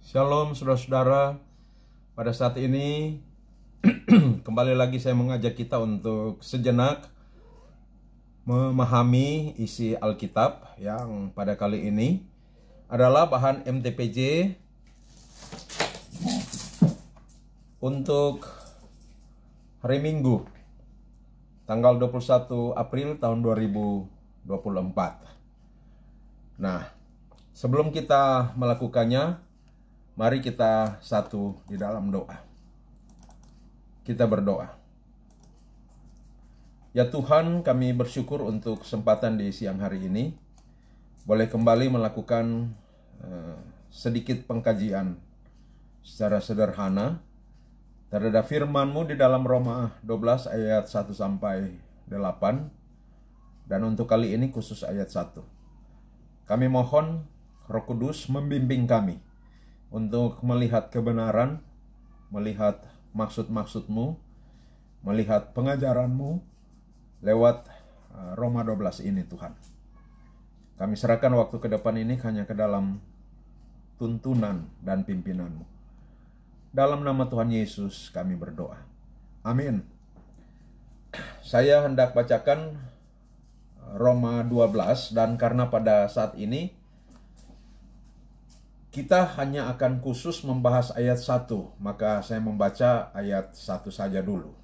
Shalom saudara-saudara, pada saat ini kembali lagi saya mengajak kita untuk sejenak memahami isi Alkitab yang pada kali ini adalah bahan MTPJ untuk hari Minggu tanggal 21 April tahun 2024. Nah, sebelum kita melakukannya, mari kita satu di dalam doa. Kita berdoa. Ya Tuhan, kami bersyukur untuk kesempatan di siang hari ini. Boleh kembali melakukan sedikit pengkajian secara sederhana terhadap firman-Mu di dalam Roma 12 ayat 1 sampai 8. Dan untuk kali ini khusus ayat 1. Kami mohon Roh Kudus membimbing kami untuk melihat kebenaran, melihat maksud-maksud-Mu, melihat pengajaran-Mu lewat Roma 12 ini Tuhan. Kami serahkan waktu ke depan ini hanya ke dalam tuntunan dan pimpinan-Mu. Dalam nama Tuhan Yesus kami berdoa. Amin. Saya hendak bacakan Roma 12 dan karena pada saat ini kita hanya akan khusus membahas ayat 1, maka saya membaca ayat 1 saja dulu.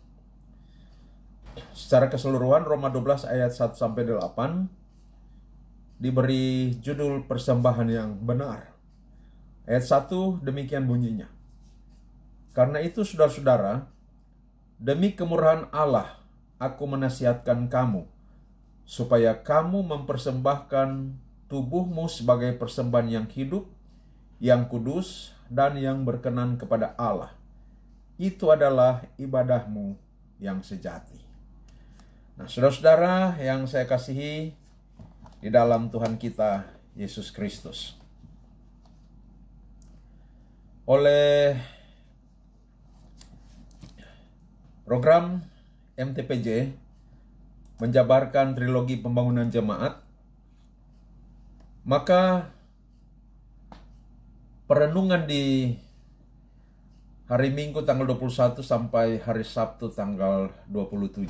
Secara keseluruhan Roma 12 ayat 1 sampai 8 diberi judul persembahan yang benar. Ayat 1 demikian bunyinya. Karena itu saudara-saudara, demi kemurahan Allah aku menasihatkan kamu, supaya kamu mempersembahkan tubuhmu sebagai persembahan yang hidup, yang kudus, dan yang berkenan kepada Allah. Itu adalah ibadahmu yang sejati. Nah, saudara-saudara yang saya kasihi di dalam Tuhan kita Yesus Kristus. Oleh program MTPJ menjabarkan trilogi pembangunan jemaat, maka perenungan di hari Minggu tanggal 21 sampai hari Sabtu tanggal 27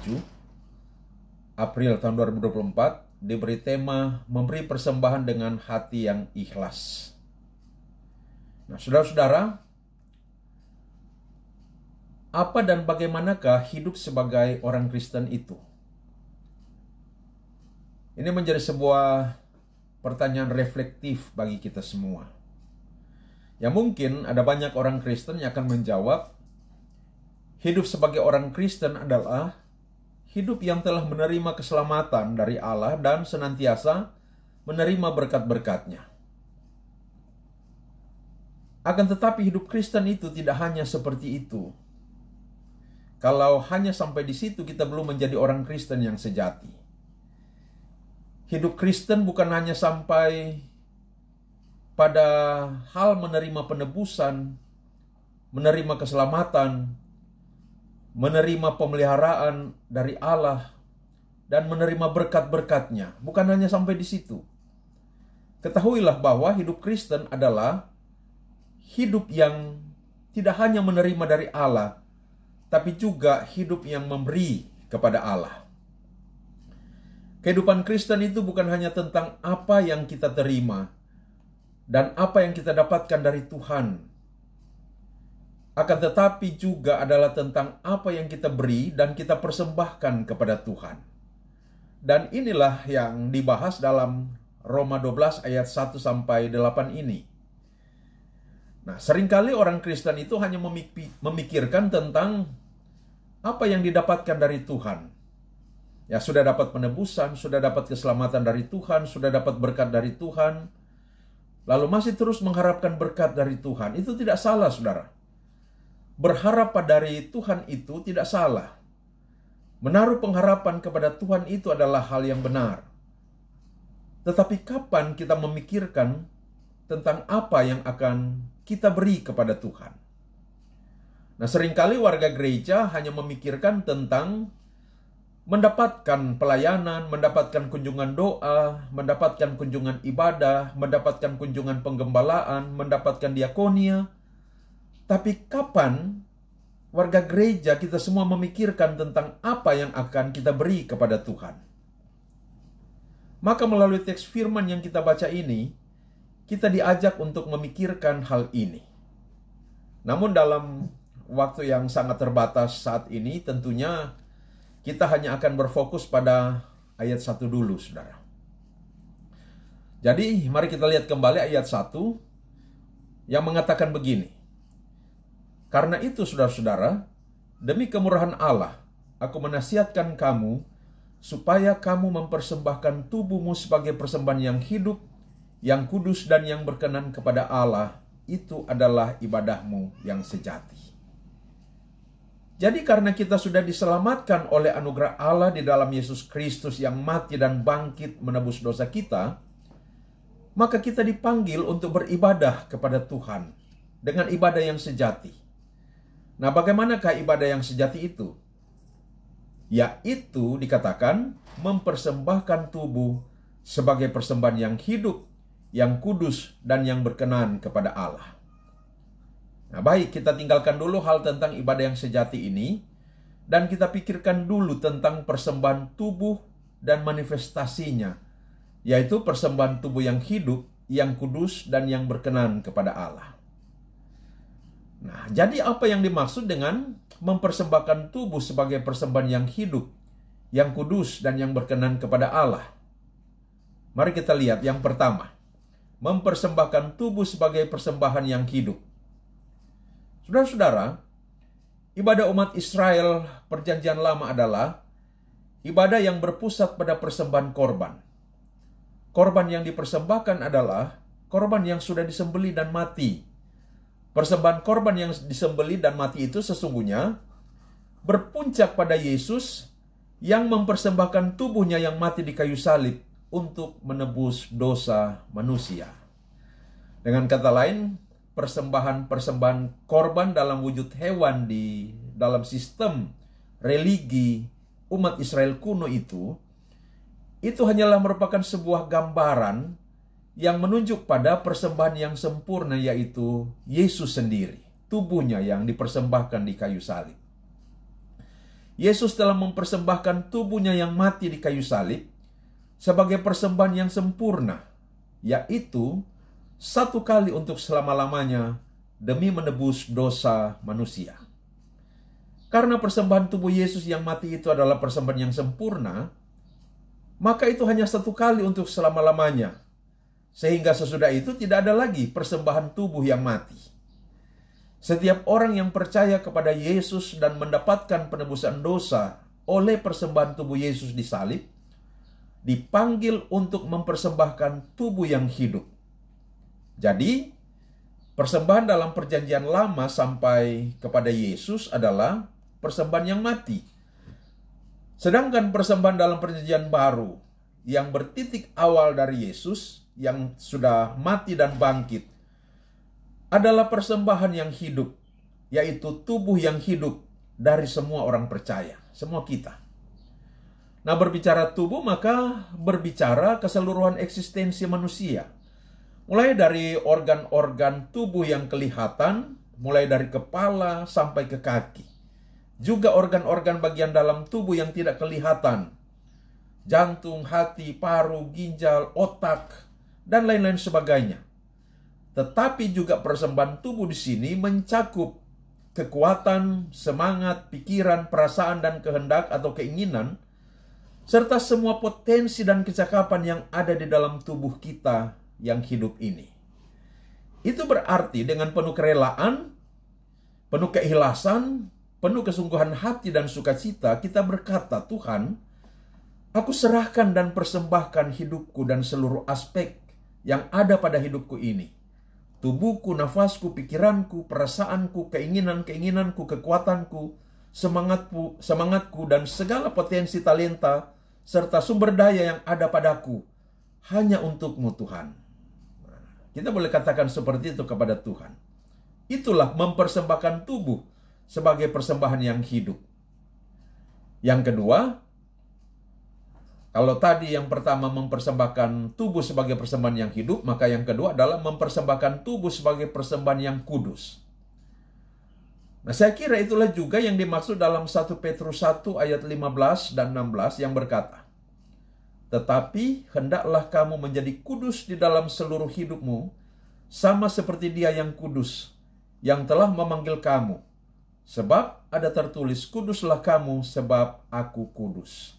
April tahun 2024 diberi tema memberi persembahan dengan hati yang ikhlas. Nah, saudara-saudara, apa dan bagaimanakah hidup sebagai orang Kristen itu? Ini menjadi sebuah pertanyaan reflektif bagi kita semua. Ya mungkin ada banyak orang Kristen yang akan menjawab, hidup sebagai orang Kristen adalah hidup yang telah menerima keselamatan dari Allah dan senantiasa menerima berkat-berkat-Nya. Akan tetapi hidup Kristen itu tidak hanya seperti itu. Kalau hanya sampai di situ kita belum menjadi orang Kristen yang sejati. Hidup Kristen bukan hanya sampai pada hal menerima penebusan, menerima keselamatan, menerima pemeliharaan dari Allah, dan menerima berkat-berkat-Nya. Bukan hanya sampai di situ. Ketahuilah bahwa hidup Kristen adalah hidup yang tidak hanya menerima dari Allah, tapi juga hidup yang memberi kepada Allah. Kehidupan Kristen itu bukan hanya tentang apa yang kita terima dan apa yang kita dapatkan dari Tuhan. Akan tetapi juga adalah tentang apa yang kita beri dan kita persembahkan kepada Tuhan. Dan inilah yang dibahas dalam Roma 12 ayat 1 sampai 8 ini. Nah, seringkali orang Kristen itu hanya memikirkan tentang apa yang didapatkan dari Tuhan. Ya, sudah dapat penebusan, sudah dapat keselamatan dari Tuhan, sudah dapat berkat dari Tuhan, lalu masih terus mengharapkan berkat dari Tuhan. Itu tidak salah, saudara. Berharap dari Tuhan itu tidak salah. Menaruh pengharapan kepada Tuhan itu adalah hal yang benar. Tetapi kapan kita memikirkan tentang apa yang akan kita beri kepada Tuhan? Nah, seringkali warga gereja hanya memikirkan tentang mendapatkan pelayanan, mendapatkan kunjungan doa, mendapatkan kunjungan ibadah, mendapatkan kunjungan penggembalaan, mendapatkan diakonia. Tapi kapan warga gereja kita semua memikirkan tentang apa yang akan kita beri kepada Tuhan? Maka melalui teks firman yang kita baca ini, kita diajak untuk memikirkan hal ini. Namun dalam waktu yang sangat terbatas saat ini, tentunya kita hanya akan berfokus pada ayat 1 dulu, saudara. Jadi, mari kita lihat kembali ayat 1 yang mengatakan begini. Karena itu, saudara-saudara, demi kemurahan Allah, aku menasihatkan kamu supaya kamu mempersembahkan tubuhmu sebagai persembahan yang hidup, yang kudus dan yang berkenan kepada Allah. Itu adalah ibadahmu yang sejati. Jadi karena kita sudah diselamatkan oleh anugerah Allah di dalam Yesus Kristus yang mati dan bangkit menebus dosa kita, maka kita dipanggil untuk beribadah kepada Tuhan dengan ibadah yang sejati. Nah, bagaimanakah ibadah yang sejati itu? Yaitu dikatakan mempersembahkan tubuh sebagai persembahan yang hidup, yang kudus, dan yang berkenan kepada Allah. Nah, baik, kita tinggalkan dulu hal tentang ibadah yang sejati ini, dan kita pikirkan dulu tentang persembahan tubuh dan manifestasinya, yaitu persembahan tubuh yang hidup, yang kudus, dan yang berkenan kepada Allah. Nah, jadi apa yang dimaksud dengan mempersembahkan tubuh sebagai persembahan yang hidup, yang kudus, dan yang berkenan kepada Allah? Mari kita lihat yang pertama, mempersembahkan tubuh sebagai persembahan yang hidup. Saudara-saudara, ibadah umat Israel perjanjian lama adalah ibadah yang berpusat pada persembahan korban. Korban yang dipersembahkan adalah korban yang sudah disembelih dan mati. Persembahan korban yang disembelih dan mati itu sesungguhnya berpuncak pada Yesus yang mempersembahkan tubuhnya yang mati di kayu salib untuk menebus dosa manusia. Dengan kata lain, persembahan korban dalam wujud hewan di dalam sistem religi umat Israel kuno itu hanyalah merupakan sebuah gambaran yang menunjuk pada persembahan yang sempurna, yaitu Yesus sendiri, tubuhnya yang dipersembahkan di kayu salib. Yesus telah mempersembahkan tubuhnya yang mati di kayu salib sebagai persembahan yang sempurna, yaitu satu kali untuk selama-lamanya demi menebus dosa manusia. Karena persembahan tubuh Yesus yang mati itu adalah persembahan yang sempurna, maka itu hanya satu kali untuk selama-lamanya. Sehingga sesudah itu tidak ada lagi persembahan tubuh yang mati. Setiap orang yang percaya kepada Yesus dan mendapatkan penebusan dosa oleh persembahan tubuh Yesus di salib, dipanggil untuk mempersembahkan tubuh yang hidup. Jadi, persembahan dalam perjanjian lama sampai kepada Yesus adalah persembahan yang mati. Sedangkan persembahan dalam perjanjian baru yang bertitik awal dari Yesus yang sudah mati dan bangkit adalah persembahan yang hidup, yaitu tubuh yang hidup dari semua orang percaya, semua kita. Nah, berbicara tubuh maka berbicara keseluruhan eksistensi manusia. Mulai dari organ-organ tubuh yang kelihatan, mulai dari kepala sampai ke kaki. Juga organ-organ bagian dalam tubuh yang tidak kelihatan. Jantung, hati, paru, ginjal, otak, dan lain-lain sebagainya. Tetapi juga persembahan tubuh di sini mencakup kekuatan, semangat, pikiran, perasaan, dan kehendak atau keinginan, serta semua potensi dan kecakapan yang ada di dalam tubuh kita yang hidup ini. Itu berarti dengan penuh kerelaan, penuh keikhlasan, penuh kesungguhan hati dan sukacita, kita berkata, Tuhan, aku serahkan dan persembahkan hidupku dan seluruh aspek yang ada pada hidupku ini. Tubuhku, nafasku, pikiranku, perasaanku, keinginanku, kekuatanku, semangatku, dan segala potensi talenta, serta sumber daya yang ada padaku, hanya untukmu Tuhan. Kita boleh katakan seperti itu kepada Tuhan. Itulah mempersembahkan tubuh sebagai persembahan yang hidup. Yang kedua, Kalau tadi yang pertama mempersembahkan tubuh sebagai persembahan yang hidup, maka yang kedua adalah mempersembahkan tubuh sebagai persembahan yang kudus. Nah, saya kira itulah juga yang dimaksud dalam 1 Petrus 1 ayat 15 dan 16 yang berkata, "Tetapi hendaklah kamu menjadi kudus di dalam seluruh hidupmu, sama seperti Dia yang kudus, yang telah memanggil kamu. Sebab ada tertulis, kuduslah kamu sebab aku kudus."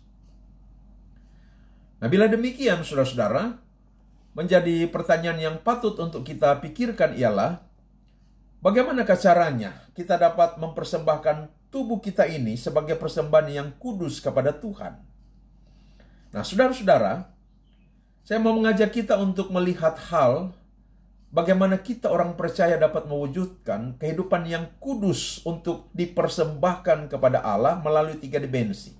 Nah, bila demikian, saudara-saudara, menjadi pertanyaan yang patut untuk kita pikirkan ialah, bagaimanakah caranya kita dapat mempersembahkan tubuh kita ini sebagai persembahan yang kudus kepada Tuhan? Nah, saudara-saudara, saya mau mengajak kita untuk melihat hal bagaimana kita orang percaya dapat mewujudkan kehidupan yang kudus untuk dipersembahkan kepada Allah melalui 3 dimensi.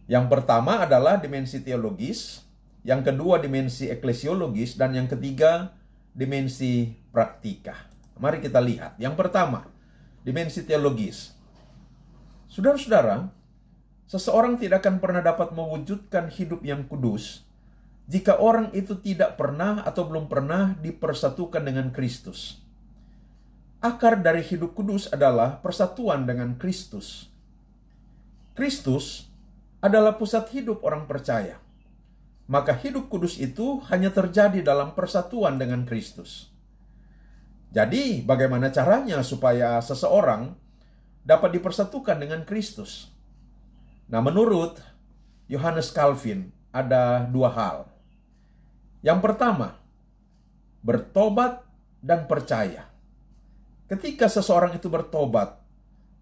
Yang pertama adalah dimensi teologis, yang kedua dimensi eklesiologis, dan yang ketiga dimensi praktika. Mari kita lihat. Yang pertama, dimensi teologis. Saudara-saudara, seseorang tidak akan pernah dapat mewujudkan hidup yang kudus jika orang itu tidak pernah atau belum pernah dipersatukan dengan Kristus. Akar dari hidup kudus adalah persatuan dengan Kristus. Kristus adalah pusat hidup orang percaya. Maka hidup kudus itu hanya terjadi dalam persatuan dengan Kristus. Jadi, bagaimana caranya supaya seseorang dapat dipersatukan dengan Kristus? Nah, menurut Johannes Calvin, ada 2 hal. Yang pertama, bertobat dan percaya. Ketika seseorang itu bertobat,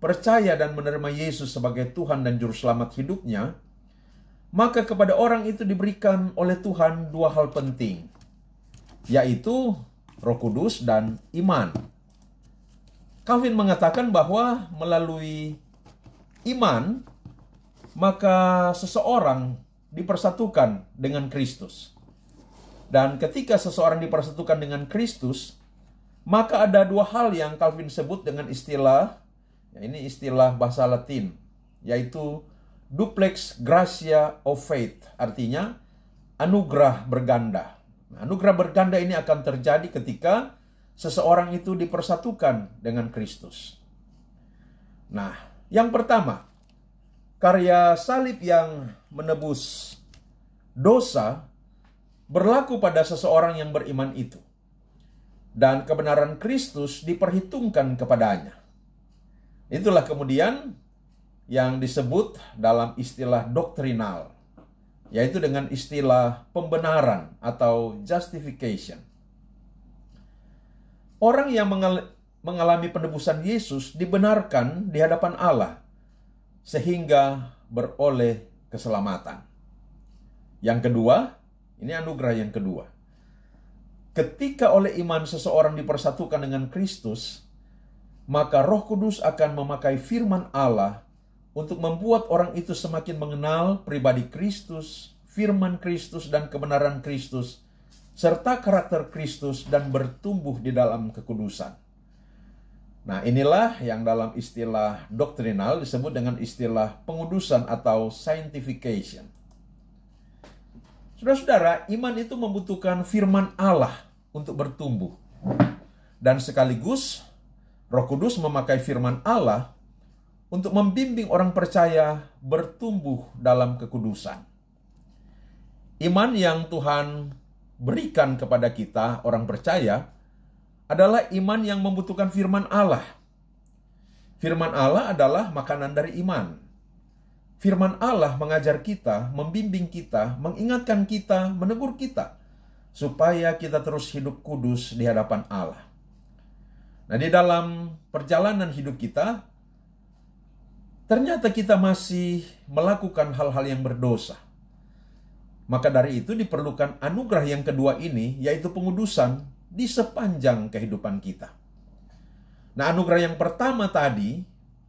percaya dan menerima Yesus sebagai Tuhan dan Juru Selamat hidupnya, maka kepada orang itu diberikan oleh Tuhan 2 hal penting, yaitu Roh Kudus dan iman. Calvin mengatakan bahwa melalui iman, maka seseorang dipersatukan dengan Kristus. Dan ketika seseorang dipersatukan dengan Kristus, maka ada 2 hal yang Calvin sebut dengan istilah, ini istilah bahasa Latin, yaitu duplex gratia of faith, artinya anugerah berganda. Nah, anugerah berganda ini akan terjadi ketika seseorang itu dipersatukan dengan Kristus. Nah, yang pertama, karya salib yang menebus dosa berlaku pada seseorang yang beriman itu, dan kebenaran Kristus diperhitungkan kepadanya. Itulah kemudian yang disebut dalam istilah doktrinal, yaitu dengan istilah pembenaran atau justification. Orang yang mengalami penebusan Yesus dibenarkan di hadapan Allah sehingga beroleh keselamatan. Yang kedua, ini anugerah yang kedua. Ketika oleh iman seseorang dipersatukan dengan Kristus, maka Roh Kudus akan memakai firman Allah untuk membuat orang itu semakin mengenal pribadi Kristus, firman Kristus, dan kebenaran Kristus, serta karakter Kristus, dan bertumbuh di dalam kekudusan. Nah, inilah yang dalam istilah doktrinal disebut dengan istilah pengudusan atau sanctification. Saudara-saudara, iman itu membutuhkan firman Allah untuk bertumbuh. Dan sekaligus Roh Kudus memakai firman Allah untuk membimbing orang percaya bertumbuh dalam kekudusan. Iman yang Tuhan berikan kepada kita, orang percaya, adalah iman yang membutuhkan firman Allah. Firman Allah adalah makanan dari iman. Firman Allah mengajar kita, membimbing kita, mengingatkan kita, menegur kita, supaya kita terus hidup kudus di hadapan Allah. Nah, di dalam perjalanan hidup kita, ternyata kita masih melakukan hal-hal yang berdosa. Maka dari itu diperlukan anugerah yang kedua ini, yaitu pengudusan di sepanjang kehidupan kita. Nah, anugerah yang pertama tadi,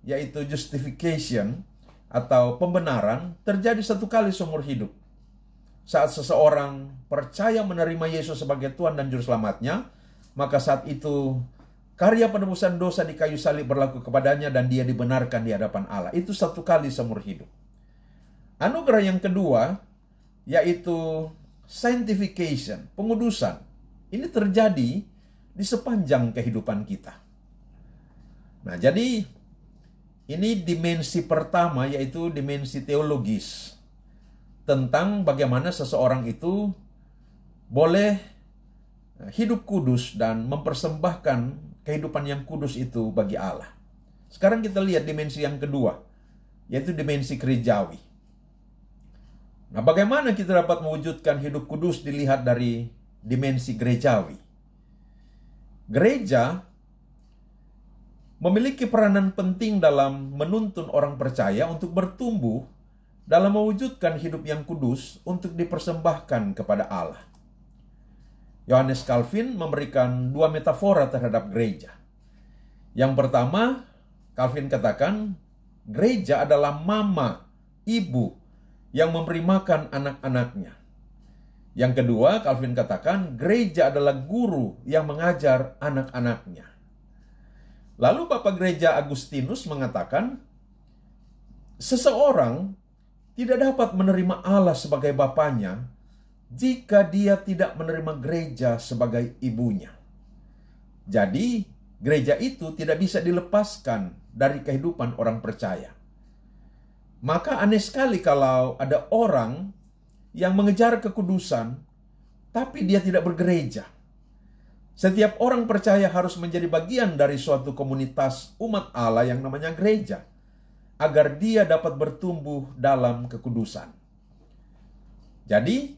yaitu justification atau pembenaran, terjadi 1 kali seumur hidup. Saat seseorang percaya menerima Yesus sebagai Tuhan dan Juru Selamatnya, maka saat itu karya penebusan dosa di kayu salib berlaku kepadanya dan dia dibenarkan di hadapan Allah. Itu 1 kali seumur hidup. Anugerah yang kedua yaitu sanctification, pengudusan. Ini terjadi di sepanjang kehidupan kita. Nah, jadi ini dimensi pertama, yaitu dimensi teologis tentang bagaimana seseorang itu boleh hidup kudus dan mempersembahkan kehidupan yang kudus itu bagi Allah. Sekarang kita lihat dimensi yang kedua, yaitu dimensi gerejawi. Nah, bagaimana kita dapat mewujudkan hidup kudus dilihat dari dimensi gerejawi? Gereja memiliki peranan penting dalam menuntun orang percaya untuk bertumbuh dalam mewujudkan hidup yang kudus untuk dipersembahkan kepada Allah. Yohanes Calvin memberikan dua metafora terhadap gereja. Yang pertama, Calvin katakan, gereja adalah mama, ibu, yang memberi makan anak-anaknya. Yang kedua, Calvin katakan, gereja adalah guru yang mengajar anak-anaknya. Lalu Bapak Gereja Agustinus mengatakan, seseorang tidak dapat menerima Allah sebagai bapanya jika dia tidak menerima gereja sebagai ibunya. Jadi, gereja itu tidak bisa dilepaskan dari kehidupan orang percaya. Maka aneh sekali kalau ada orang yang mengejar kekudusan, tapi dia tidak bergereja. Setiap orang percaya harus menjadi bagian dari suatu komunitas umat Allah yang namanya gereja, agar dia dapat bertumbuh dalam kekudusan. Jadi,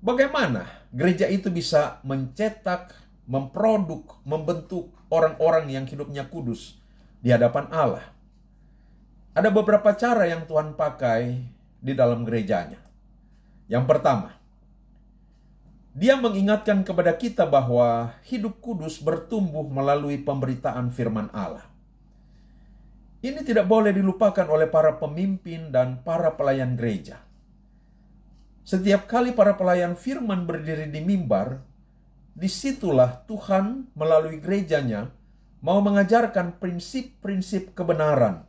bagaimana gereja itu bisa mencetak, memproduk, membentuk orang-orang yang hidupnya kudus di hadapan Allah? Ada beberapa cara yang Tuhan pakai di dalam gerejanya. Yang pertama, Dia mengingatkan kepada kita bahwa hidup kudus bertumbuh melalui pemberitaan firman Allah. Ini tidak boleh dilupakan oleh para pemimpin dan para pelayan gereja. Setiap kali para pelayan firman berdiri di mimbar, disitulah Tuhan melalui gerejanya mau mengajarkan prinsip-prinsip kebenaran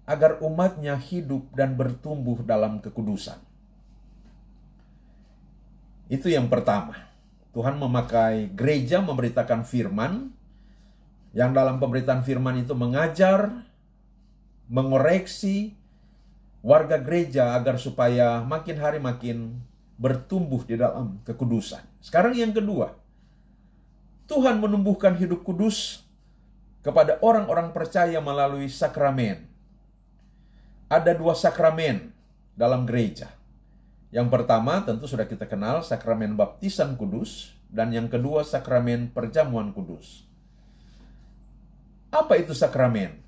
agar umatnya hidup dan bertumbuh dalam kekudusan. Itu yang pertama. Tuhan memakai gereja memberitakan firman, yang dalam pemberitaan firman itu mengajar, mengoreksi warga gereja agar supaya makin hari makin bertumbuh di dalam kekudusan. Sekarang yang kedua, Tuhan menumbuhkan hidup kudus kepada orang-orang percaya melalui sakramen. Ada dua sakramen dalam gereja. Yang pertama tentu sudah kita kenal, sakramen baptisan kudus, dan yang kedua sakramen perjamuan kudus. Apa itu sakramen?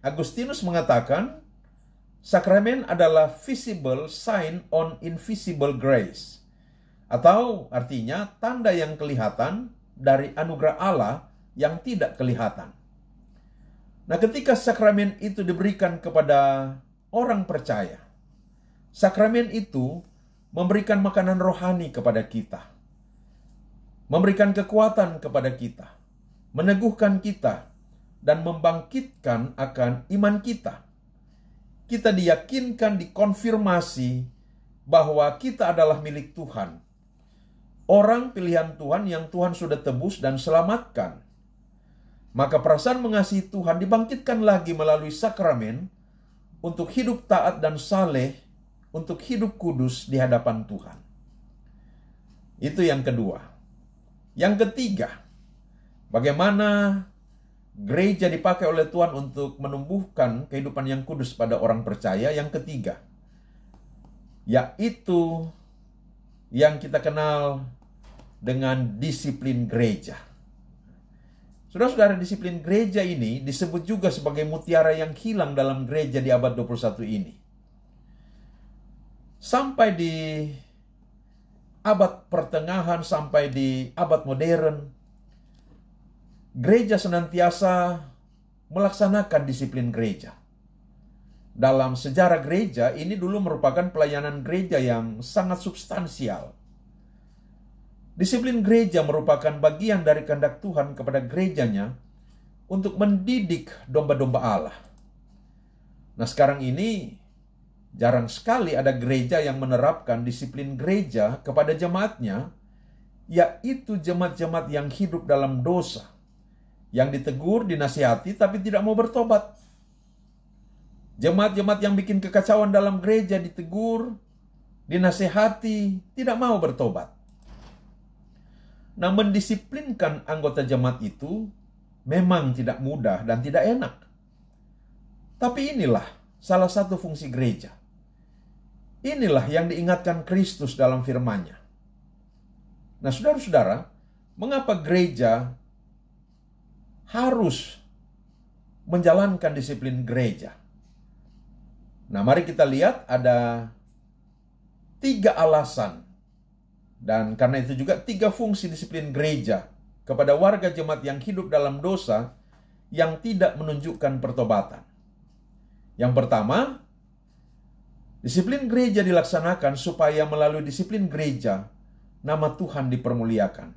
Agustinus mengatakan, sakramen adalah visible sign on invisible grace. Atau artinya tanda yang kelihatan dari anugerah Allah yang tidak kelihatan. Nah, ketika sakramen itu diberikan kepada orang percaya, sakramen itu memberikan makanan rohani kepada kita, memberikan kekuatan kepada kita, meneguhkan kita, dan membangkitkan akan iman kita. Kita diyakinkan, dikonfirmasi bahwa kita adalah milik Tuhan, orang pilihan Tuhan yang Tuhan sudah tebus dan selamatkan. Maka perasaan mengasihi Tuhan dibangkitkan lagi melalui sakramen untuk hidup taat dan saleh, untuk hidup kudus di hadapan Tuhan. Itu yang kedua. Yang ketiga, bagaimana gereja dipakai oleh Tuhan untuk menumbuhkan kehidupan yang kudus pada orang percaya. Yang ketiga, yaitu yang kita kenal dengan disiplin gereja. Saudara-saudara, disiplin gereja ini disebut juga sebagai mutiara yang hilang dalam gereja di abad 21 ini. Sampai di abad pertengahan, sampai di abad modern, gereja senantiasa melaksanakan disiplin gereja. Dalam sejarah gereja, ini dulu merupakan pelayanan gereja yang sangat substansial. Disiplin gereja merupakan bagian dari kehendak Tuhan kepada gerejanya untuk mendidik domba-domba Allah. Nah, sekarang ini Jarang sekali ada gereja yang menerapkan disiplin gereja kepada jemaatnya, yaitu jemaat-jemaat yang hidup dalam dosa, yang ditegur, dinasihati, tapi tidak mau bertobat. Jemaat-jemaat yang bikin kekacauan dalam gereja ditegur, dinasihati, tidak mau bertobat. Nah, mendisiplinkan anggota jemaat itu memang tidak mudah dan tidak enak. Tapi inilah salah satu fungsi gereja. Inilah yang diingatkan Kristus dalam firman-Nya. Nah, saudara-saudara, mengapa gereja harus menjalankan disiplin gereja? Nah, mari kita lihat ada 3 alasan. Dan karena itu juga 3 fungsi disiplin gereja kepada warga jemaat yang hidup dalam dosa yang tidak menunjukkan pertobatan. Yang pertama, disiplin gereja dilaksanakan supaya melalui disiplin gereja nama Tuhan dipermuliakan.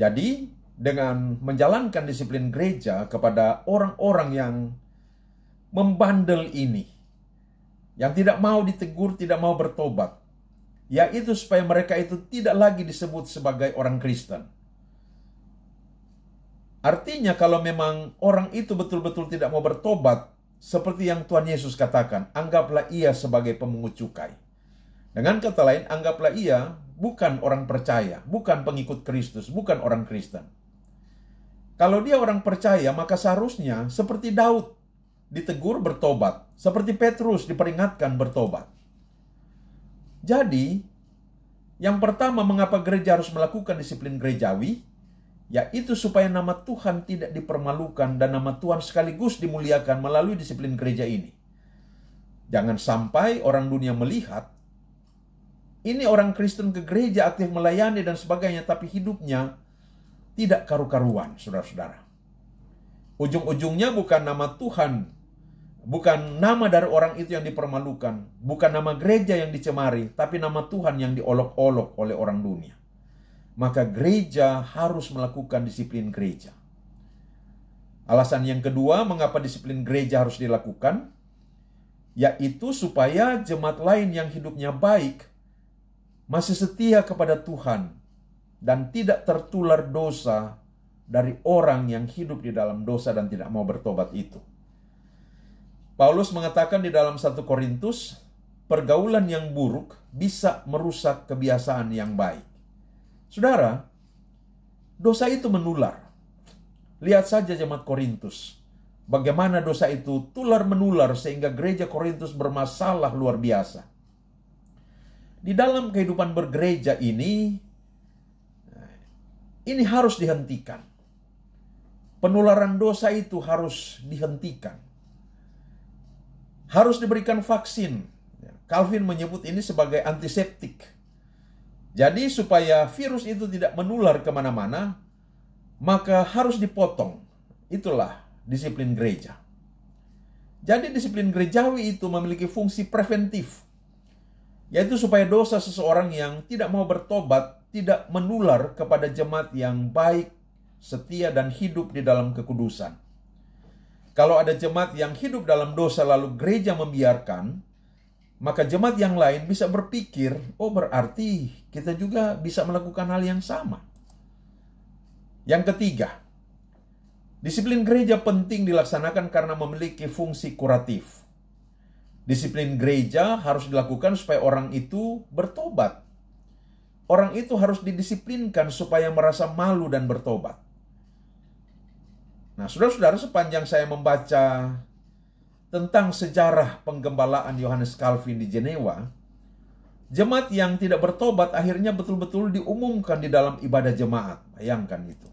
Jadi, dengan menjalankan disiplin gereja kepada orang-orang yang membandel ini, yang tidak mau ditegur, tidak mau bertobat, yaitu supaya mereka itu tidak lagi disebut sebagai orang Kristen. Artinya kalau memang orang itu betul-betul tidak mau bertobat, seperti yang Tuhan Yesus katakan, anggaplah ia sebagai pemungut cukai. Dengan kata lain, anggaplah ia bukan orang percaya, bukan pengikut Kristus, bukan orang Kristen. Kalau dia orang percaya, maka seharusnya seperti Daud, ditegur bertobat, seperti Petrus diperingatkan bertobat. Jadi, yang pertama mengapa gereja harus melakukan disiplin gerejawi, yaitu supaya nama Tuhan tidak dipermalukan dan nama Tuhan sekaligus dimuliakan melalui disiplin gereja ini. Jangan sampai orang dunia melihat, ini orang Kristen ke gereja aktif melayani dan sebagainya, tapi hidupnya tidak karu-karuan, saudara-saudara. Ujung-ujungnya bukan nama Tuhan, bukan nama dari orang itu yang dipermalukan, bukan nama gereja yang dicemari, tapi nama Tuhan yang diolok-olok oleh orang dunia. Maka gereja harus melakukan disiplin gereja. Alasan yang kedua, mengapa disiplin gereja harus dilakukan, yaitu supaya jemaat lain yang hidupnya baik, masih setia kepada Tuhan, dan tidak tertular dosa dari orang yang hidup di dalam dosa dan tidak mau bertobat itu. Paulus mengatakan di dalam 1 Korintus, pergaulan yang buruk bisa merusak kebiasaan yang baik. Saudara, dosa itu menular. Lihat saja jemaat Korintus. Bagaimana dosa itu tular-menular sehingga gereja Korintus bermasalah luar biasa. Di dalam kehidupan bergereja ini harus dihentikan. Penularan dosa itu harus dihentikan. Harus diberikan vaksin. Calvin menyebut ini sebagai antiseptik. Jadi supaya virus itu tidak menular kemana-mana, maka harus dipotong. Itulah disiplin gereja. Jadi disiplin gerejawi itu memiliki fungsi preventif, yaitu supaya dosa seseorang yang tidak mau bertobat tidak menular kepada jemaat yang baik, setia, dan hidup di dalam kekudusan. Kalau ada jemaat yang hidup dalam dosa lalu gereja membiarkan, maka jemaat yang lain bisa berpikir, oh berarti kita juga bisa melakukan hal yang sama. Yang ketiga, disiplin gereja penting dilaksanakan karena memiliki fungsi kuratif. Disiplin gereja harus dilakukan supaya orang itu bertobat. Orang itu harus didisiplinkan supaya merasa malu dan bertobat. Nah, saudara-saudara, sepanjang saya membaca tentang sejarah penggembalaan Yohanes Calvin di Jenewa, jemaat yang tidak bertobat akhirnya betul-betul diumumkan di dalam ibadah jemaat. Bayangkan itu.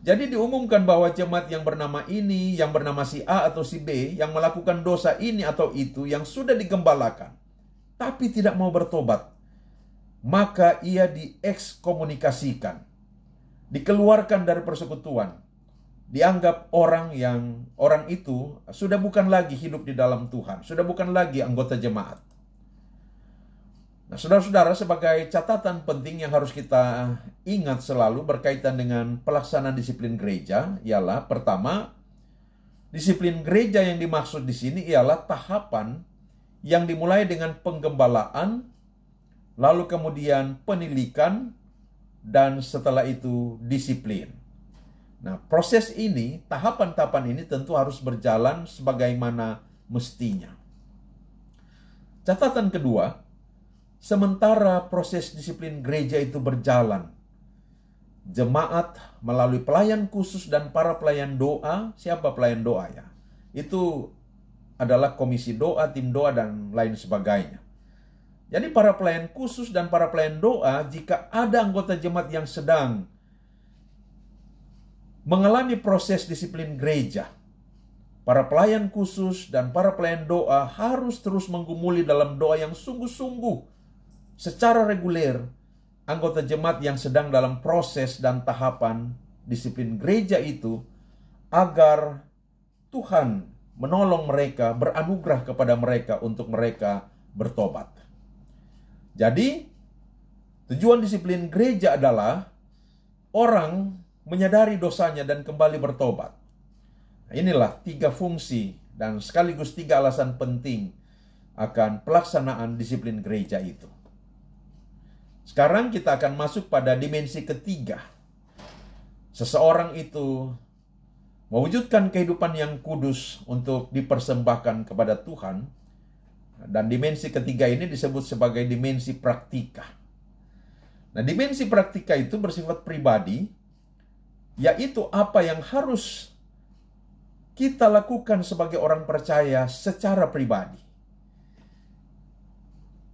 Jadi diumumkan bahwa jemaat yang bernama ini, yang bernama si A atau si B, yang melakukan dosa ini atau itu, yang sudah digembalakan, tapi tidak mau bertobat, maka ia diekskomunikasikan, dikeluarkan dari persekutuan. Dianggap orang itu sudah bukan lagi hidup di dalam Tuhan, sudah bukan lagi anggota jemaat. Nah, saudara-saudara, sebagai catatan penting yang harus kita ingat selalu berkaitan dengan pelaksanaan disiplin gereja ialah, pertama, disiplin gereja yang dimaksud di sini ialah tahapan yang dimulai dengan penggembalaan, lalu kemudian pendidikan, dan setelah itu disiplin. Nah, proses ini, tahapan-tahapan ini tentu harus berjalan sebagaimana mestinya. Catatan kedua, sementara proses disiplin gereja itu berjalan, jemaat melalui pelayan khusus dan para pelayan doa. Siapa pelayan doa ya? Itu adalah komisi doa, tim doa, dan lain sebagainya. Jadi para pelayan khusus dan para pelayan doa, jika ada anggota jemaat yang sedang mengalami proses disiplin gereja, para pelayan khusus dan para pelayan doa harus terus menggumuli dalam doa yang sungguh-sungguh secara reguler anggota jemaat yang sedang dalam proses dan tahapan disiplin gereja itu, agar Tuhan menolong mereka, beranugerah kepada mereka untuk mereka bertobat. Jadi, tujuan disiplin gereja adalah orang menyadari dosanya dan kembali bertobat. Nah, inilah 3 fungsi dan sekaligus 3 alasan penting akan pelaksanaan disiplin gereja itu. Sekarang kita akan masuk pada dimensi ketiga. Seseorang itu mewujudkan kehidupan yang kudus untuk dipersembahkan kepada Tuhan. Dan dimensi ketiga ini disebut sebagai dimensi praktika. Nah, dimensi praktika itu bersifat pribadi, yaitu apa yang harus kita lakukan sebagai orang percaya secara pribadi.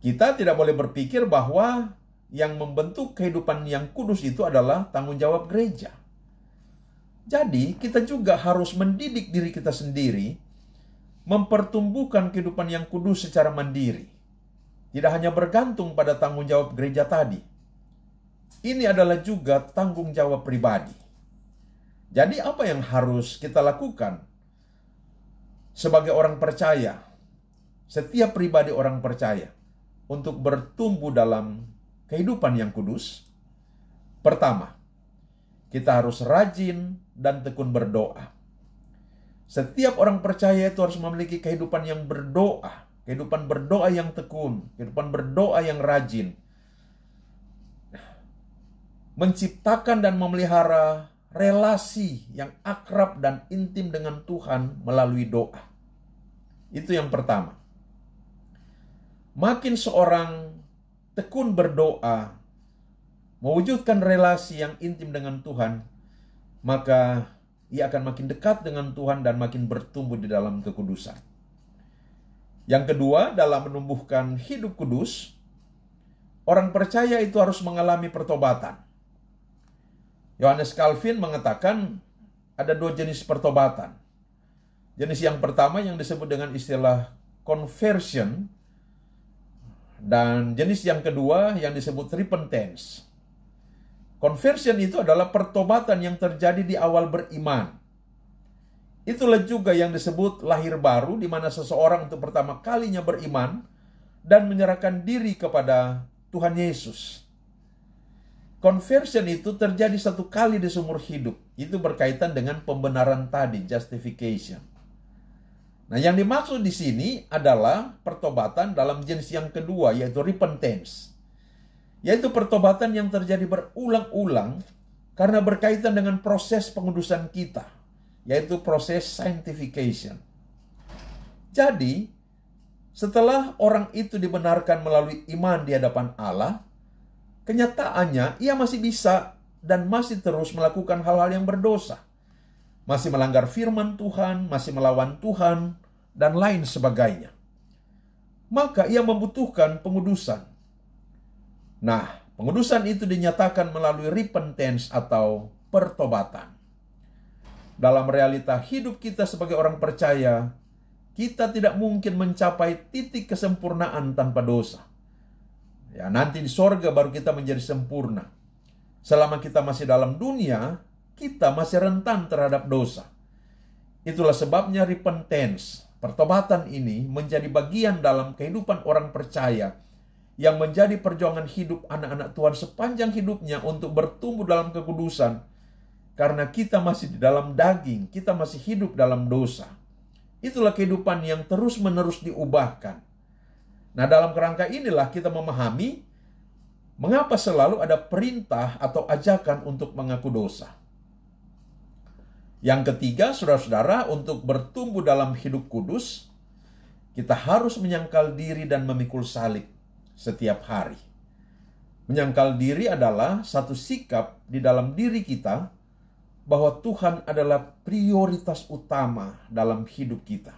Kita tidak boleh berpikir bahwa yang membentuk kehidupan yang kudus itu adalah tanggung jawab gereja. Jadi, kita juga harus mendidik diri kita sendiri, mempertumbuhkan kehidupan yang kudus secara mandiri. Tidak hanya bergantung pada tanggung jawab gereja tadi. Ini adalah juga tanggung jawab pribadi. Jadi apa yang harus kita lakukan sebagai orang percaya, setiap pribadi orang percaya, untuk bertumbuh dalam kehidupan yang kudus? Pertama, kita harus rajin dan tekun berdoa. Setiap orang percaya itu harus memiliki kehidupan yang berdoa, kehidupan berdoa yang tekun, kehidupan berdoa yang rajin. Menciptakan dan memelihara relasi yang akrab dan intim dengan Tuhan melalui doa. Itu yang pertama. Makin seorang tekun berdoa, mewujudkan relasi yang intim dengan Tuhan, maka ia akan makin dekat dengan Tuhan dan makin bertumbuh di dalam kekudusan. Yang kedua, dalam menumbuhkan hidup kudus, orang percaya itu harus mengalami pertobatan. Yohanes Calvin mengatakan ada 2 jenis pertobatan. Jenis yang pertama yang disebut dengan istilah conversion, dan jenis yang kedua yang disebut repentance. Conversion itu adalah pertobatan yang terjadi di awal beriman. Itulah juga yang disebut lahir baru, di mana seseorang untuk pertama kalinya beriman dan menyerahkan diri kepada Tuhan Yesus. Conversion itu terjadi 1 kali di seumur hidup. Itu berkaitan dengan pembenaran tadi, justification. Nah, yang dimaksud di sini adalah pertobatan dalam jenis yang kedua, yaitu repentance. Yaitu pertobatan yang terjadi berulang-ulang karena berkaitan dengan proses pengudusan kita, yaitu proses sanctification. Jadi, setelah orang itu dibenarkan melalui iman di hadapan Allah, kenyataannya ia masih bisa dan masih terus melakukan hal-hal yang berdosa. Masih melanggar firman Tuhan, masih melawan Tuhan, dan lain sebagainya. Maka ia membutuhkan pengudusan. Nah, pengudusan itu dinyatakan melalui repentance atau pertobatan. Dalam realita hidup kita sebagai orang percaya, kita tidak mungkin mencapai titik kesempurnaan tanpa dosa. Ya, nanti di sorga baru kita menjadi sempurna. Selama kita masih dalam dunia, kita masih rentan terhadap dosa. Itulah sebabnya repentance, pertobatan ini menjadi bagian dalam kehidupan orang percaya yang menjadi perjuangan hidup anak-anak Tuhan sepanjang hidupnya untuk bertumbuh dalam kekudusan. Karena kita masih di dalam daging, kita masih hidup dalam dosa. Itulah kehidupan yang terus-menerus diubahkan. Nah, dalam kerangka inilah kita memahami mengapa selalu ada perintah atau ajakan untuk mengaku dosa. Yang ketiga, saudara-saudara, untuk bertumbuh dalam hidup kudus, kita harus menyangkal diri dan memikul salib setiap hari. Menyangkal diri adalah satu sikap di dalam diri kita bahwa Tuhan adalah prioritas utama dalam hidup kita.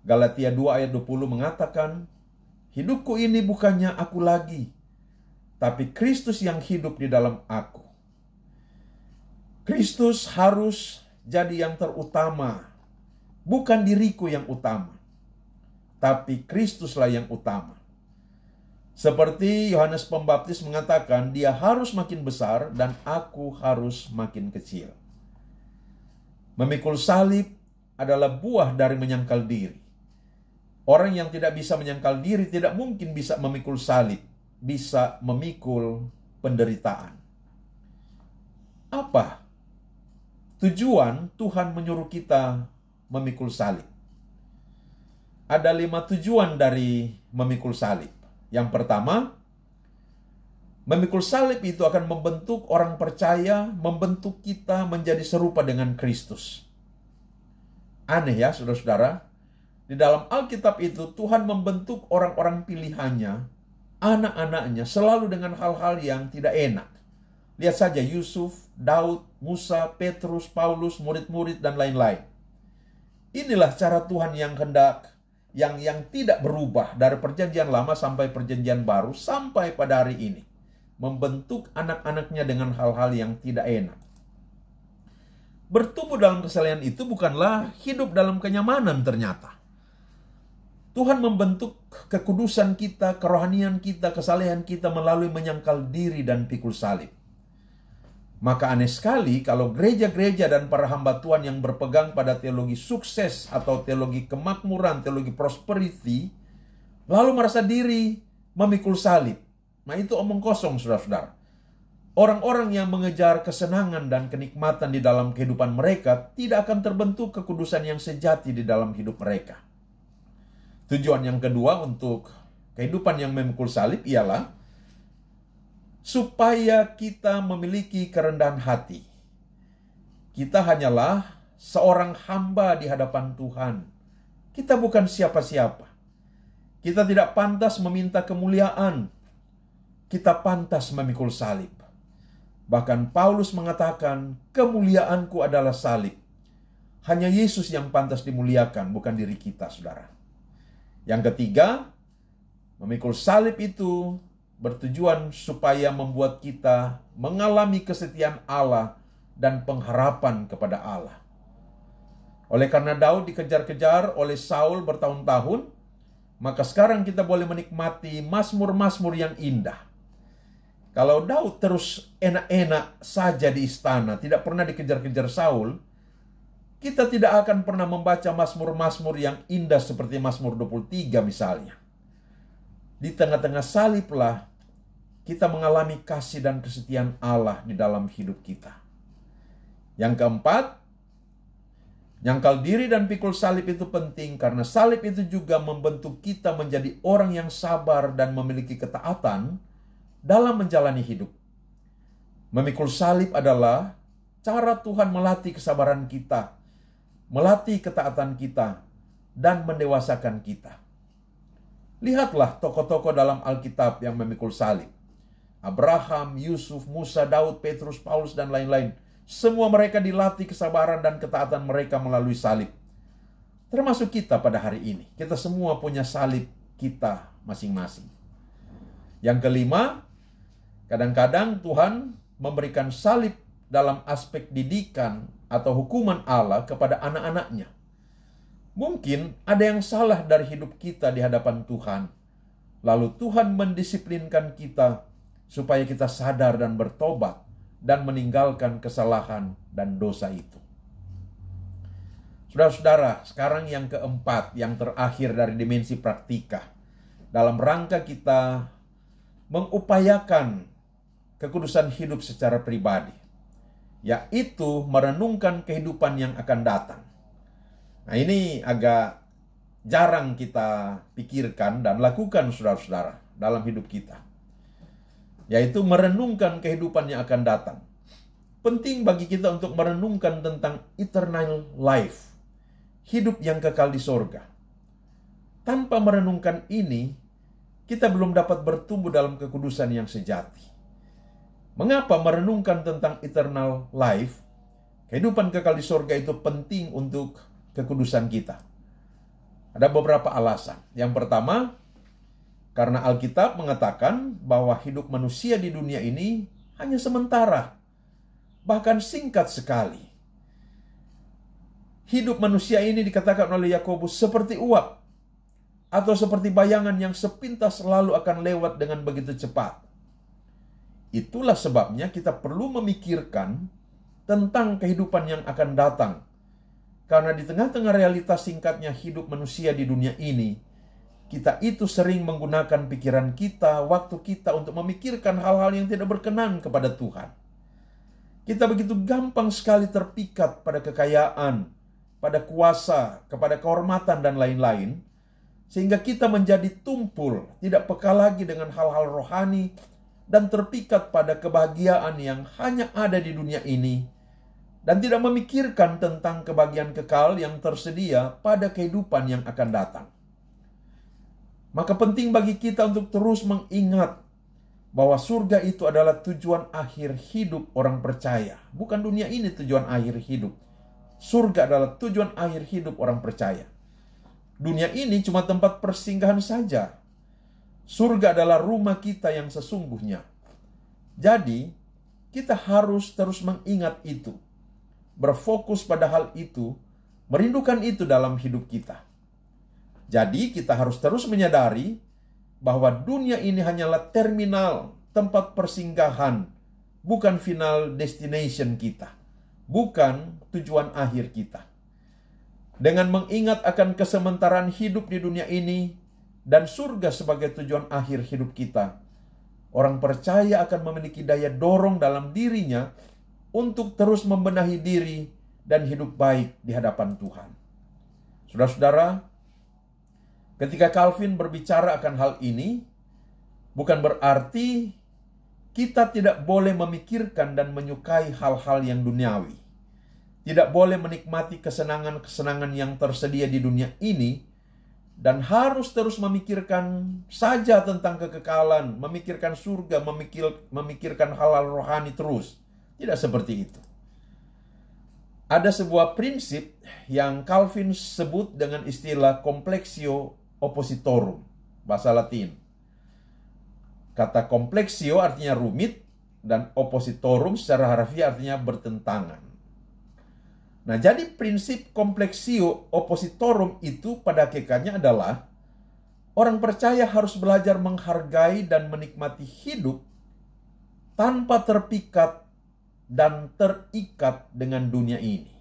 Galatia 2 ayat 20 mengatakan, hidupku ini bukannya aku lagi, tapi Kristus yang hidup di dalam aku. Kristus harus jadi yang terutama, bukan diriku yang utama, tapi Kristuslah yang utama. Seperti Yohanes Pembaptis mengatakan, dia harus makin besar dan aku harus makin kecil. Memikul salib adalah buah dari menyangkal diri. Orang yang tidak bisa menyangkal diri tidak mungkin bisa memikul salib, bisa memikul penderitaan. Apa tujuan Tuhan menyuruh kita memikul salib? Ada 5 tujuan dari memikul salib. Yang pertama, memikul salib itu akan membentuk orang percaya, membentuk kita menjadi serupa dengan Kristus. Aneh ya, saudara-saudara. Di dalam Alkitab itu Tuhan membentuk orang-orang pilihannya, anak-anaknya, selalu dengan hal-hal yang tidak enak. Lihat saja Yusuf, Daud, Musa, Petrus, Paulus, murid-murid, dan lain-lain. Inilah cara Tuhan yang hendak, yang tidak berubah dari perjanjian lama sampai perjanjian baru, sampai pada hari ini. Membentuk anak-anaknya dengan hal-hal yang tidak enak. Bertumbuh dalam kesalehan itu bukanlah hidup dalam kenyamanan ternyata. Tuhan membentuk kekudusan kita, kerohanian kita, kesalehan kita melalui menyangkal diri dan pikul salib. Maka aneh sekali kalau gereja-gereja dan para hamba Tuhan yang berpegang pada teologi sukses atau teologi kemakmuran, teologi prosperity, lalu merasa diri memikul salib. Nah, itu omong kosong, saudara-saudara. Orang-orang yang mengejar kesenangan dan kenikmatan di dalam kehidupan mereka tidak akan terbentuk kekudusan yang sejati di dalam hidup mereka. Tujuan yang kedua untuk kehidupan yang memikul salib ialah supaya kita memiliki kerendahan hati. Kita hanyalah seorang hamba di hadapan Tuhan. Kita bukan siapa-siapa. Kita tidak pantas meminta kemuliaan. Kita pantas memikul salib. Bahkan Paulus mengatakan, kemuliaanku adalah salib. Hanya Yesus yang pantas dimuliakan, bukan diri kita, saudara. Yang ketiga, memikul salib itu bertujuan supaya membuat kita mengalami kesetiaan Allah dan pengharapan kepada Allah. Oleh karena Daud dikejar-kejar oleh Saul bertahun-tahun, maka sekarang kita boleh menikmati mazmur-mazmur yang indah. Kalau Daud terus enak-enak saja di istana, tidak pernah dikejar-kejar Saul, kita tidak akan pernah membaca mazmur-mazmur yang indah seperti Mazmur 23 misalnya. Di tengah-tengah saliblah kita mengalami kasih dan kesetiaan Allah di dalam hidup kita. Yang keempat, nyangkal diri dan pikul salib itu penting karena salib itu juga membentuk kita menjadi orang yang sabar dan memiliki ketaatan dalam menjalani hidup. Memikul salib adalah cara Tuhan melatih kesabaran kita, melatih ketaatan kita, dan mendewasakan kita. Lihatlah tokoh-tokoh dalam Alkitab yang memikul salib. Abraham, Yusuf, Musa, Daud, Petrus, Paulus, dan lain-lain. Semua mereka dilatih kesabaran dan ketaatan mereka melalui salib. Termasuk kita pada hari ini. Kita semua punya salib kita masing-masing. Yang kelima, kadang-kadang Tuhan memberikan salib dalam aspek didikan atau hukuman Allah kepada anak-anaknya. Mungkin ada yang salah dari hidup kita di hadapan Tuhan. Lalu Tuhan mendisiplinkan kita supaya kita sadar dan bertobat dan meninggalkan kesalahan dan dosa itu. Saudara-saudara, sekarang yang keempat, yang terakhir dari dimensi praktika. Dalam rangka kita mengupayakan kekudusan hidup secara pribadi, yaitu merenungkan kehidupan yang akan datang. Nah, ini agak jarang kita pikirkan dan lakukan, saudara-saudara, dalam hidup kita, yaitu merenungkan kehidupan yang akan datang. Penting bagi kita untuk merenungkan tentang eternal life, hidup yang kekal di sorga. Tanpa merenungkan ini, kita belum dapat bertumbuh dalam kekudusan yang sejati. Mengapa merenungkan tentang eternal life, kehidupan kekal di sorga itu penting untuk kekudusan kita? Ada beberapa alasan. Yang pertama, karena Alkitab mengatakan bahwa hidup manusia di dunia ini hanya sementara, bahkan singkat sekali. Hidup manusia ini dikatakan oleh Yakobus seperti uap, atau seperti bayangan yang sepintas lalu akan lewat dengan begitu cepat. Itulah sebabnya kita perlu memikirkan tentang kehidupan yang akan datang. Karena di tengah-tengah realitas singkatnya hidup manusia di dunia ini, kita itu sering menggunakan pikiran kita, waktu kita untuk memikirkan hal-hal yang tidak berkenan kepada Tuhan. Kita begitu gampang sekali terpikat pada kekayaan, pada kuasa, kepada kehormatan dan lain-lain, sehingga kita menjadi tumpul, tidak peka lagi dengan hal-hal rohani, dan terpikat pada kebahagiaan yang hanya ada di dunia ini, dan tidak memikirkan tentang kebahagiaan kekal yang tersedia pada kehidupan yang akan datang. Maka penting bagi kita untuk terus mengingat bahwa surga itu adalah tujuan akhir hidup orang percaya. Bukan dunia ini tujuan akhir hidup. Surga adalah tujuan akhir hidup orang percaya. Dunia ini cuma tempat persinggahan saja. Surga adalah rumah kita yang sesungguhnya. Jadi, kita harus terus mengingat itu, berfokus pada hal itu, merindukan itu dalam hidup kita. Jadi, kita harus terus menyadari bahwa dunia ini hanyalah terminal, tempat persinggahan, bukan final destination kita, bukan tujuan akhir kita. Dengan mengingat akan kesementaraan hidup di dunia ini dan surga sebagai tujuan akhir hidup kita, orang percaya akan memiliki daya dorong dalam dirinya untuk terus membenahi diri dan hidup baik di hadapan Tuhan. Saudara-saudara, ketika Calvin berbicara akan hal ini, bukan berarti kita tidak boleh memikirkan dan menyukai hal-hal yang duniawi. Tidak boleh menikmati kesenangan-kesenangan yang tersedia di dunia ini, dan harus terus memikirkan saja tentang kekekalan, memikirkan surga, memikirkan hal-hal rohani terus. Tidak seperti itu. Ada sebuah prinsip yang Calvin sebut dengan istilah complexio oppositorum, bahasa Latin. Kata complexio artinya rumit, dan oppositorum secara harfiah artinya bertentangan. Nah, jadi prinsip complexio oppositorum itu pada hakikatnya adalah orang percaya harus belajar menghargai dan menikmati hidup tanpa terpikat dan terikat dengan dunia ini.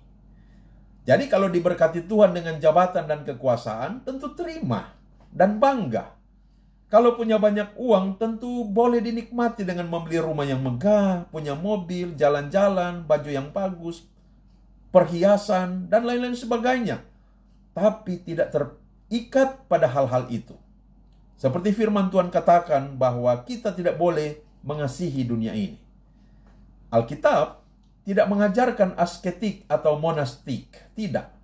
Jadi kalau diberkati Tuhan dengan jabatan dan kekuasaan, tentu terima dan bangga. Kalau punya banyak uang, tentu boleh dinikmati dengan membeli rumah yang megah, punya mobil, jalan-jalan, baju yang bagus, perhiasan, dan lain-lain sebagainya. Tapi tidak terikat pada hal-hal itu. Seperti firman Tuhan katakan bahwa kita tidak boleh mengasihi dunia ini. Alkitab tidak mengajarkan asketik atau monastik. Tidak.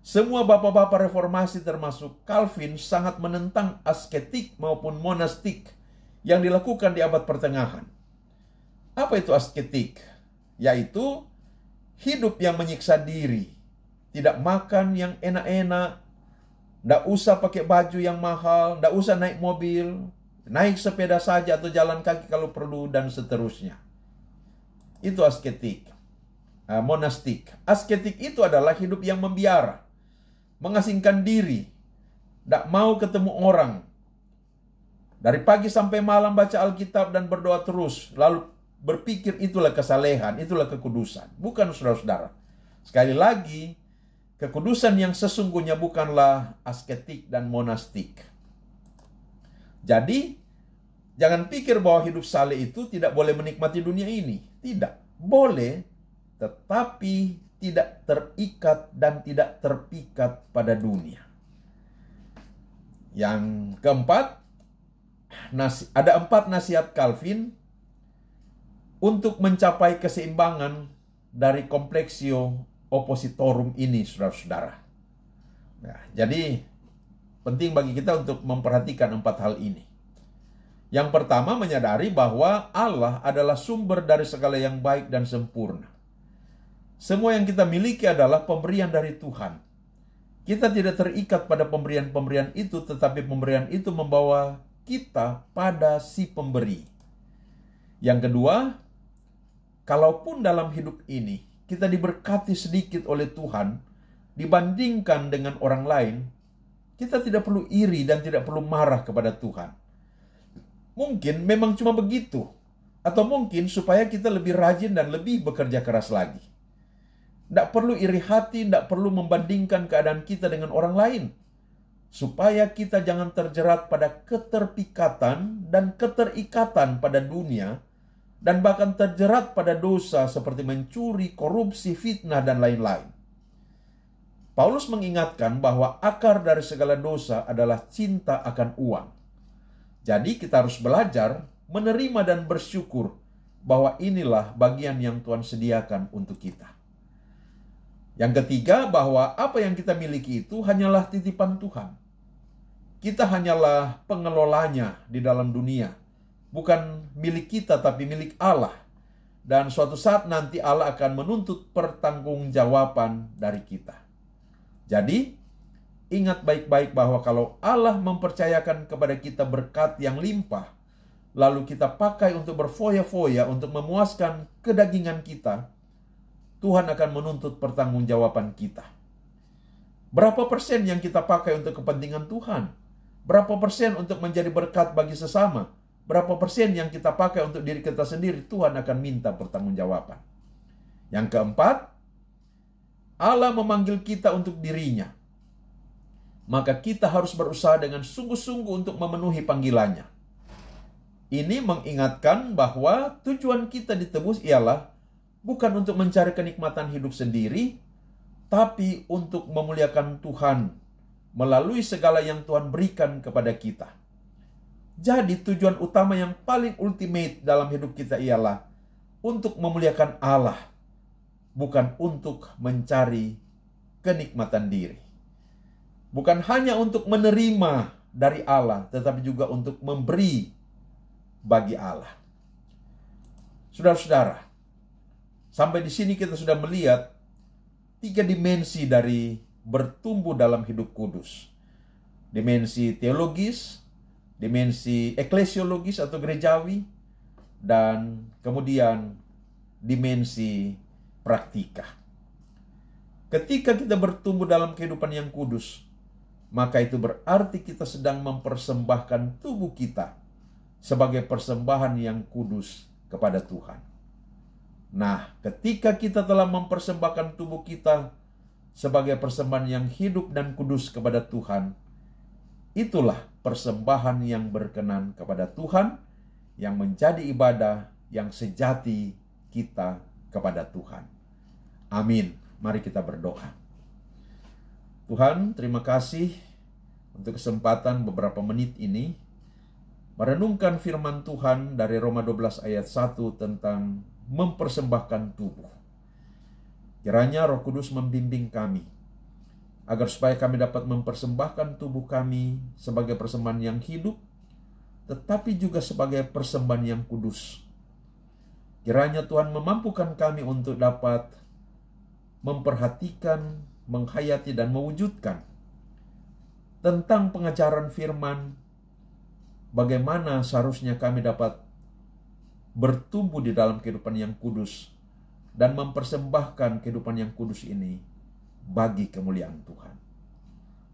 Semua bapak-bapak reformasi termasuk Calvin sangat menentang asketik maupun monastik yang dilakukan di abad pertengahan. Apa itu asketik? Yaitu hidup yang menyiksa diri, tidak makan yang enak-enak, tidak usah pakai baju yang mahal, tidak usah naik mobil, naik sepeda saja atau jalan kaki kalau perlu, dan seterusnya. Itu asketik. Monastik. Asketik itu adalah hidup yang membiara, mengasingkan diri, tidak mau ketemu orang. Dari pagi sampai malam baca Alkitab dan berdoa terus, lalu berpikir itulah kesalehan, itulah kekudusan. Bukan, saudara-saudara. Sekali lagi, kekudusan yang sesungguhnya bukanlah asketik dan monastik. Jadi, jangan pikir bahwa hidup saleh itu tidak boleh menikmati dunia ini. Tidak. Boleh, tetapi tidak terikat dan tidak terpikat pada dunia. Yang keempat, ada 4 nasihat Calvin untuk mencapai keseimbangan dari Complexio Oppositorum ini, saudara-saudara. Nah, jadi penting bagi kita untuk memperhatikan 4 hal ini. Yang pertama, menyadari bahwa Allah adalah sumber dari segala yang baik dan sempurna. Semua yang kita miliki adalah pemberian dari Tuhan. Kita tidak terikat pada pemberian-pemberian itu, tetapi pemberian itu membawa kita pada si pemberi. Yang kedua, kalaupun dalam hidup ini kita diberkati sedikit oleh Tuhan dibandingkan dengan orang lain, kita tidak perlu iri dan tidak perlu marah kepada Tuhan. Mungkin memang cuma begitu, atau mungkin supaya kita lebih rajin dan lebih bekerja keras lagi. Tidak perlu iri hati, tidak perlu membandingkan keadaan kita dengan orang lain. Supaya kita jangan terjerat pada keterpikatan dan keterikatan pada dunia, dan bahkan terjerat pada dosa seperti mencuri, korupsi, fitnah, dan lain-lain. Paulus mengingatkan bahwa akar dari segala dosa adalah cinta akan uang. Jadi kita harus belajar menerima dan bersyukur bahwa inilah bagian yang Tuhan sediakan untuk kita. Yang ketiga, bahwa apa yang kita miliki itu hanyalah titipan Tuhan. Kita hanyalah pengelolanya di dalam dunia. Bukan milik kita, tapi milik Allah. Dan suatu saat nanti Allah akan menuntut pertanggungjawaban dari kita. Jadi, ingat baik-baik bahwa kalau Allah mempercayakan kepada kita berkat yang limpah, lalu kita pakai untuk berfoya-foya, untuk memuaskan kedagingan kita, Tuhan akan menuntut pertanggungjawaban kita. Berapa persen yang kita pakai untuk kepentingan Tuhan? Berapa persen untuk menjadi berkat bagi sesama? Berapa persen yang kita pakai untuk diri kita sendiri? Tuhan akan minta pertanggungjawaban. Yang keempat, Allah memanggil kita untuk dirinya. Maka kita harus berusaha dengan sungguh-sungguh untuk memenuhi panggilannya. Ini mengingatkan bahwa tujuan kita ditebus ialah bukan untuk mencari kenikmatan hidup sendiri, tapi untuk memuliakan Tuhan melalui segala yang Tuhan berikan kepada kita. Jadi tujuan utama yang paling ultimate dalam hidup kita ialah untuk memuliakan Allah, bukan untuk mencari kenikmatan diri. Bukan hanya untuk menerima dari Allah, tetapi juga untuk memberi bagi Allah. Saudara-saudara, sampai di sini kita sudah melihat 3 dimensi dari bertumbuh dalam hidup kudus. Dimensi teologis, dimensi eklesiologis atau gerejawi, dan kemudian dimensi praktika. Ketika kita bertumbuh dalam kehidupan yang kudus, maka itu berarti kita sedang mempersembahkan tubuh kita sebagai persembahan yang kudus kepada Tuhan. Nah, ketika kita telah mempersembahkan tubuh kita sebagai persembahan yang hidup dan kudus kepada Tuhan, itulah persembahan yang berkenan kepada Tuhan, yang menjadi ibadah yang sejati kita kepada Tuhan. Amin. Mari kita berdoa. Tuhan, terima kasih untuk kesempatan beberapa menit ini merenungkan firman Tuhan dari Roma 12 ayat 1 tentang mempersembahkan tubuh. Kiranya Roh Kudus membimbing kami, agar supaya kami dapat mempersembahkan tubuh kami sebagai persembahan yang hidup, tetapi juga sebagai persembahan yang kudus. Kiranya Tuhan memampukan kami untuk dapat memperhatikan, menghayati, dan mewujudkan tentang pengajaran firman, bagaimana seharusnya kami dapat bertumbuh di dalam kehidupan yang kudus dan mempersembahkan kehidupan yang kudus ini bagi kemuliaan Tuhan.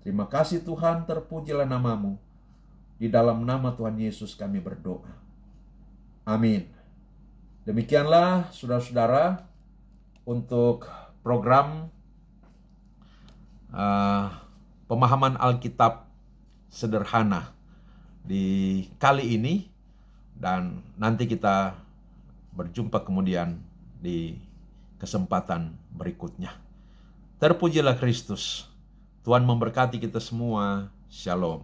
Terima kasih Tuhan, terpujilah nama-Mu. Di dalam nama Tuhan Yesus kami berdoa. Amin. Demikianlah saudara-saudara untuk program pemahaman Alkitab sederhana di kali ini. Dan nanti kita berjumpa kemudian di kesempatan berikutnya. Terpujilah Kristus. Tuhan memberkati kita semua. Shalom.